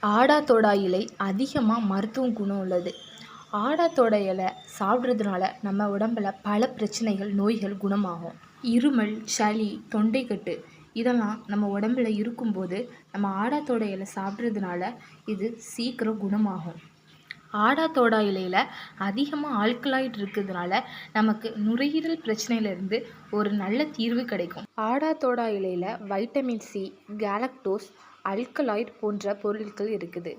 ஆடா தோடாய் இலை அதிகமாக மருத்துவ குணம் உள்ளது. ஆடா தோடாய் இலை சாப்பிட்றதுனால நம்ம உடம்பில் பல பிரச்சனைகள் நோய்கள் குணமாகும். இருமல், சளி, தொண்டைக்கட்டு இதெல்லாம் நம்ம உடம்பில் இருக்கும்போது நம்ம ஆடா தோடாய் இலை சாப்பிட்றதுனால இது சீக்கிரம் குணமாகும். ஆடா தோடாய் இலையில் அதிகமாக ஆல்கலாய்டு இருக்கிறதுனால நமக்கு நுரையீரல் பிரச்சனையிலேருந்து ஒரு நல்ல தீர்வு கிடைக்கும். ஆடா தோடாய் இலையில் வைட்டமின் சி, கேலக்டோஸ், ஆல்கலாய்டு போன்ற பொருட்கள் இருக்குது.